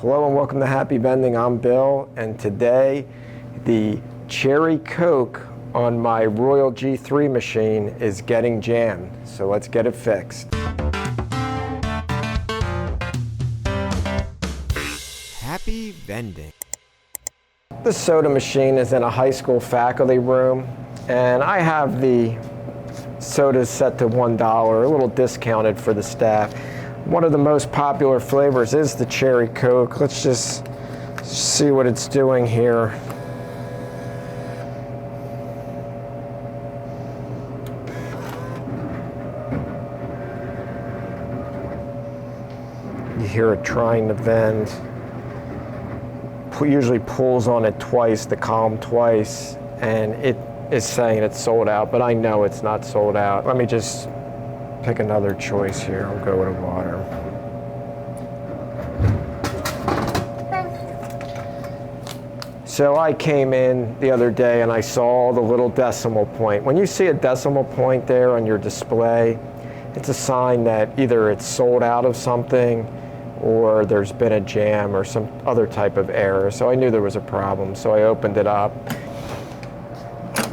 Hello and welcome to Happy Vending. I'm Bill, and today the Cherry Coke on my Royal GIII machine is getting jammed. So let's get it fixed. Happy Vending. The soda machine is in a high school faculty room, and I have the sodas set to $1, a little discounted for the staff. One of the most popular flavors is the Cherry Coke. Let's just see what it's doing here. You hear it trying to vend. Usually pulls on it twice, the column twice, and it is saying it's sold out, but I know it's not sold out. Let me just pick another choice here. I'll go with a water. So I came in the other day and I saw the little decimal point. When you see a decimal point there on your display, it's a sign that either it's sold out of something or there's been a jam or some other type of error. So I knew there was a problem, so I opened it up.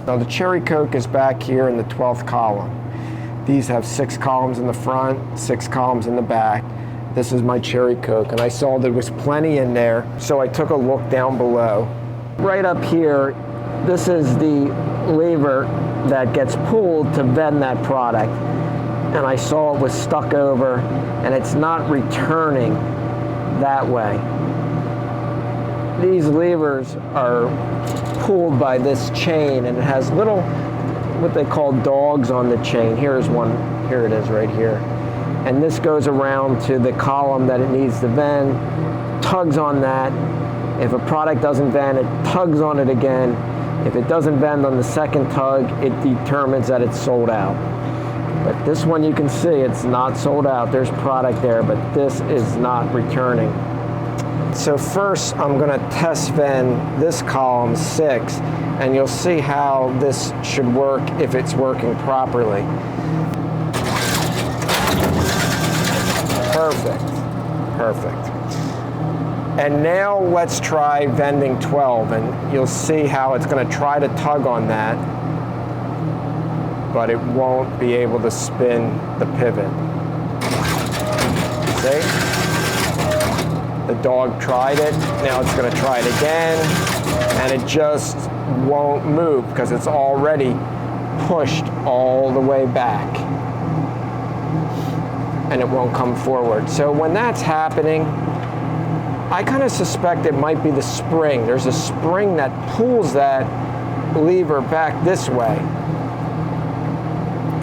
Now the Cherry Coke is back here in the 12th column. These have 6 columns in the front, 6 columns in the back. This is my Cherry Coke, and I saw there was plenty in there, so I took a look down below. Right up here, this is the lever that gets pulled to vend that product. And I saw it was stuck over, and it's not returning that way. These levers are pulled by this chain, and it has little, what they call dogs on the chain. Here's one, here it is right here. And this goes around to the column that it needs to vend, tugs on that. If a product doesn't vend, it tugs on it again. If it doesn't vend on the second tug, it determines that it's sold out. But this one you can see it's not sold out. There's product there, but this is not returning. So first I'm gonna test vend this column 6, and you'll see how this should work if it's working properly. Perfect, perfect. And now let's try vending 12, and you'll see how it's gonna try to tug on that, but it won't be able to spin the pivot. See? The dog tried it, now it's gonna try it again, and it just won't move because it's already pushed all the way back, and it won't come forward. So when that's happening, I kind of suspect it might be the spring. There's a spring that pulls that lever back this way.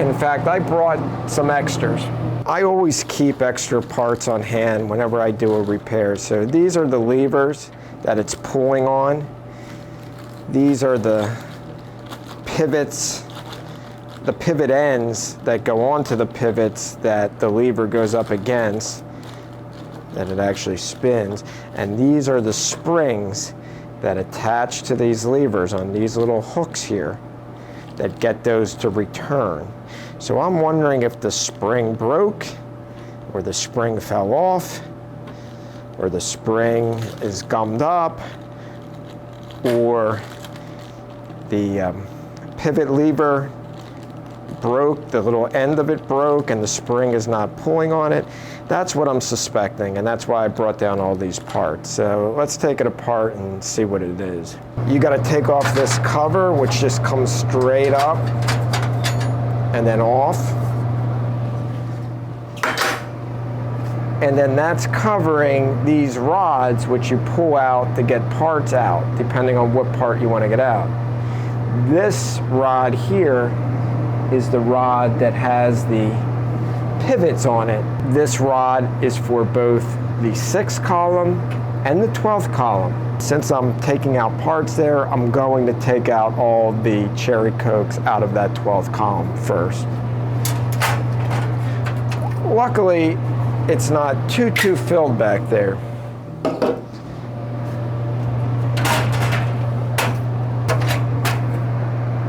In fact, I brought some extras. I always keep extra parts on hand whenever I do a repair. So these are the levers that it's pulling on. These are the pivots, the pivot ends that go onto the pivots that the lever goes up against, that it actually spins. And these are the springs that attach to these levers on these little hooks here that get those to return. So I'm wondering if the spring broke, or the spring fell off, or the spring is gummed up, or the pivot lever broke, the little end of it broke, and the spring is not pulling on it. That's what I'm suspecting, and that's why I brought down all these parts. So let's take it apart and see what it is. You gotta take off this cover, which just comes straight up and then off. And then that's covering these rods, which you pull out to get parts out, depending on what part you wanna get out. This rod here is the rod that has the pivots on it. This rod is for both the 6th column and the 12th column. Since I'm taking out parts there, I'm going to take out all the Cherry Cokes out of that 12th column first. Luckily, it's not too filled back there.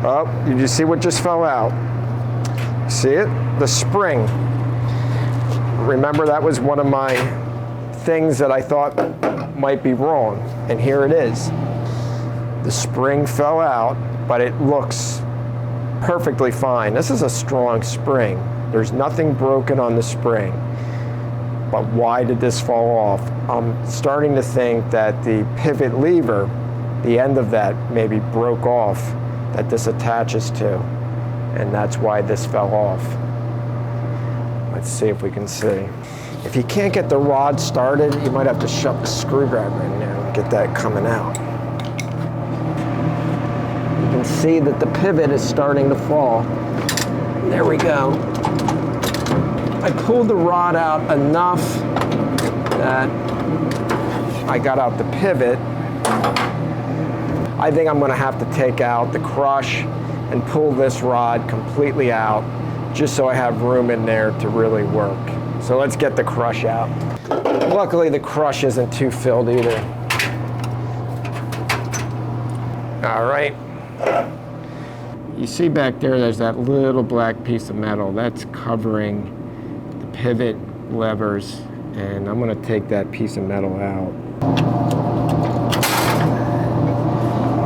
Oh, did you see what just fell out? See it? The spring. Remember, that was one of my things that I thought might be wrong, and here it is. The spring fell out, but it looks perfectly fine. This is a strong spring. There's nothing broken on the spring. But why did this fall off? I'm starting to think that the pivot lever, the end of that maybe broke off, that this attaches to, and that's why this fell off. Let's see if we can see. If you can't get the rod started, you might have to shove the screwdriver in there and get that coming out. You can see that the pivot is starting to fall. There we go. I pulled the rod out enough that I got out the pivot. I think I'm going to have to take out the crush and pull this rod completely out just so I have room in there to really work. So let's get the crush out. Luckily the crush isn't too filled either. All right. You see back there's that little black piece of metal that's covering the pivot levers, and I'm going to take that piece of metal out.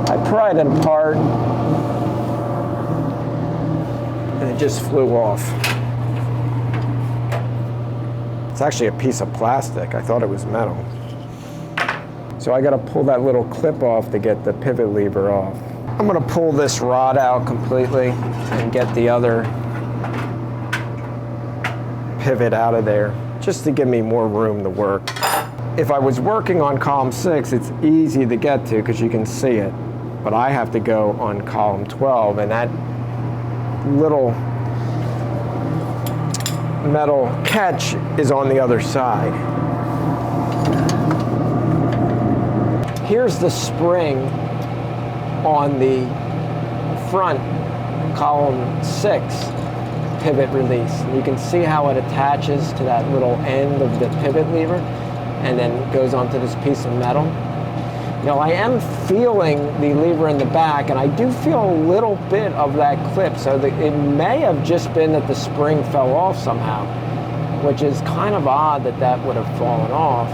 I pried it apart and it just flew off. It's actually a piece of plastic. I thought it was metal. So I got to pull that little clip off to get the pivot lever off. I'm going to pull this rod out completely and get the other pivot out of there, just to give me more room to work. If I was working on column 6, it's easy to get to because you can see it. But I have to go on column 12, and that little metal catch is on the other side. Here's the spring on the front column 6 pivot release. You can see how it attaches to that little end of the pivot lever and then goes onto this piece of metal. Now I am feeling the lever in the back, and I do feel a little bit of that clip, so it may have just been that the spring fell off somehow, which is kind of odd that that would have fallen off,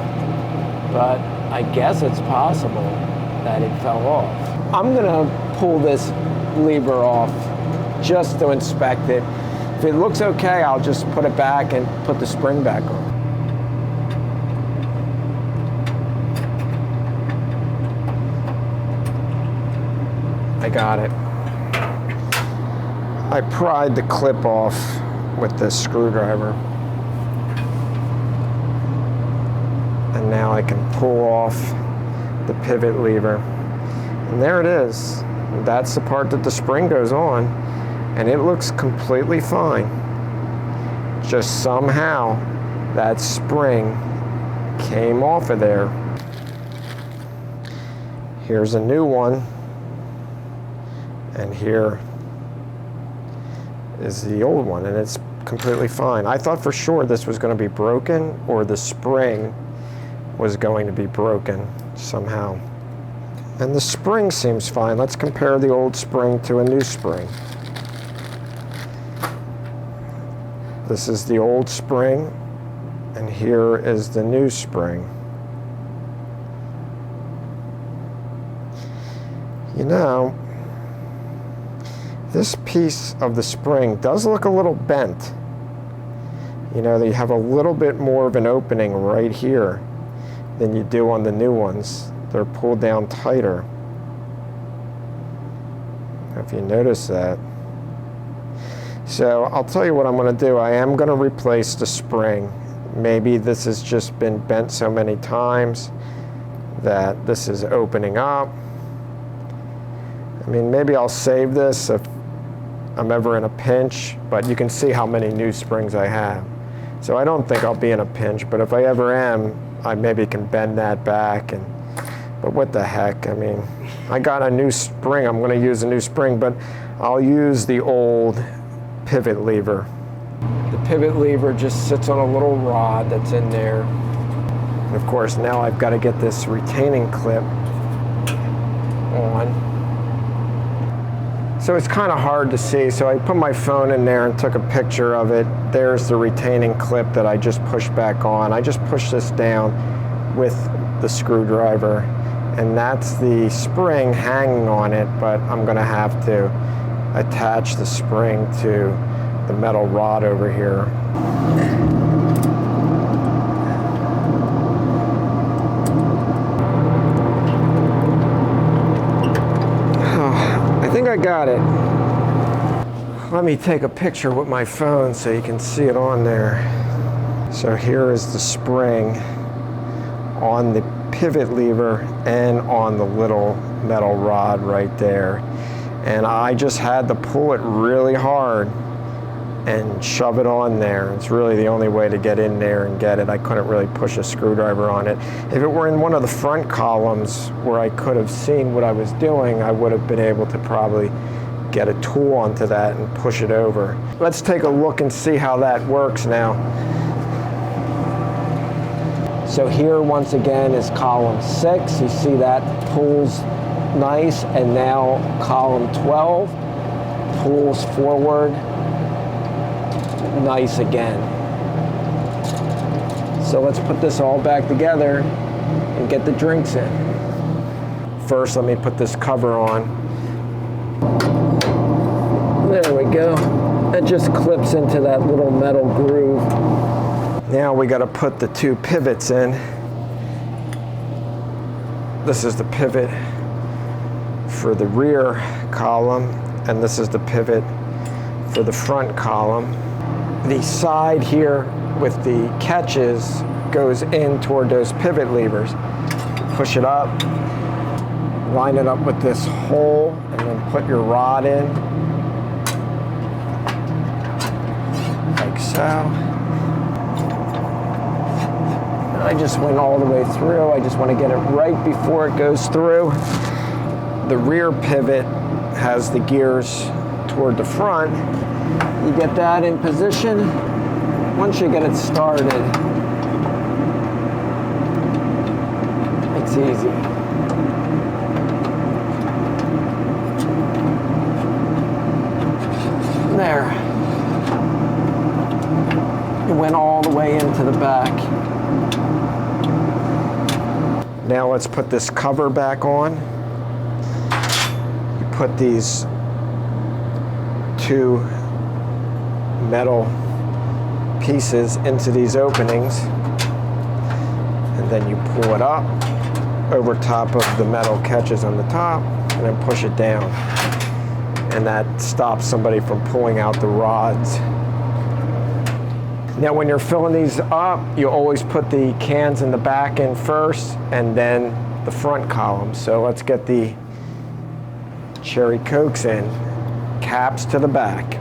but I guess it's possible that it fell off. I'm gonna pull this lever off just to inspect it. If it looks okay, I'll just put it back and put the spring back on. I got it. I pried the clip off with this screwdriver. And now I can pull off the pivot lever. And there it is. That's the part that the spring goes on. And it looks completely fine. Just somehow that spring came off of there. Here's a new one. And here is the old one, and it's completely fine. I thought for sure this was going to be broken, or the spring was going to be broken somehow. And the spring seems fine. Let's compare the old spring to a new spring. This is the old spring, and here is the new spring. You know, this piece of the spring does look a little bent. You know, you have a little bit more of an opening right here than you do on the new ones. They're pulled down tighter. If you notice that. So I'll tell you what I'm going to do. I am going to replace the spring. Maybe this has just been bent so many times that this is opening up. I mean, maybe I'll save this if I'm ever in a pinch, but you can see how many new springs I have. So I don't think I'll be in a pinch, but if I ever am, I maybe can bend that back. But what the heck, I mean, I got a new spring, I'm gonna use a new spring, but I'll use the old pivot lever. The pivot lever just sits on a little rod that's in there. And of course, now I've got to get this retaining clip on. So it's kind of hard to see. So I put my phone in there and took a picture of it. There's the retaining clip that I just pushed back on. I just pushed this down with the screwdriver, and that's the spring hanging on it, but I'm going to have to attach the spring to the metal rod over here. I think I got it. Let me take a picture with my phone so you can see it on there. So here is the spring on the pivot lever and on the little metal rod right there. And I just had to pull it really hard and shove it on there. It's really the only way to get in there and get it. I couldn't really push a screwdriver on it. If it were in one of the front columns where I could have seen what I was doing, I would have been able to probably get a tool onto that and push it over. Let's take a look and see how that works now. So here once again is column 6. You see that pulls nice, and now column 12 pulls forward nice again. So let's put this all back together and get the drinks in. First, let me put this cover on. There we go. It just clips into that little metal groove. Now we got to put the 2 pivots in. This is the pivot for the rear column, and this is the pivot for the front column. The side here with the catches goes in toward those pivot levers. Push it up, line it up with this hole, and then put your rod in, like so. I just went all the way through. I just want to get it right before it goes through. The rear pivot has the gears toward the front. You get that in position. Once you get it started, it's easy. There. It went all the way into the back. Now let's put this cover back on. You put these 2 metal pieces into these openings, and then you pull it up over top of the metal catches on the top, and then push it down. And that stops somebody from pulling out the rods. Now when you're filling these up, you always put the cans in the back in first, and then the front column. So let's get the Cherry Cokes in, caps to the back.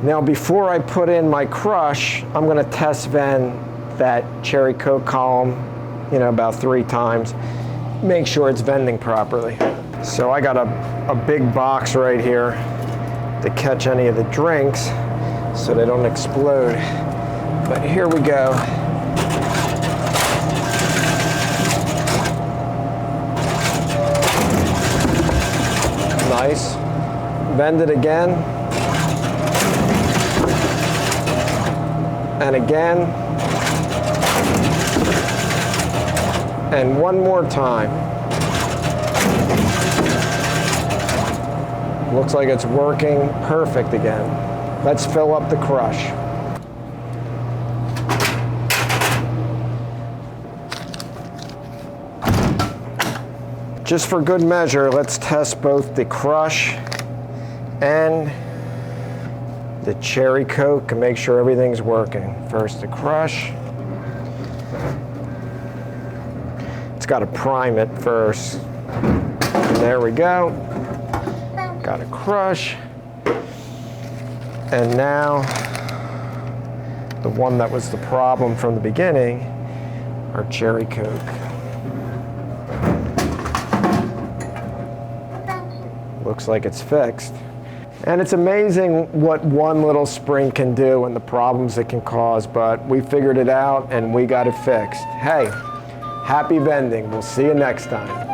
Now before I put in my crush, I'm going to test vend that Cherry Coke column, about 3 times. Make sure it's vending properly. So I got a big box right here to catch any of the drinks so they don't explode. But here we go. Nice. Vend it again. And again. And one more time. Looks like it's working perfect again. Let's fill up the crush. Just for good measure, let's test both the crush and the Cherry Coke and make sure everything's working. First the crush. It's got to prime it first. And there we go. Got a crush. And now the one that was the problem from the beginning, our Cherry Coke. Looks like it's fixed. And it's amazing what one little spring can do and the problems it can cause, but we figured it out and we got it fixed. Hey, Happy vending. We'll see you next time.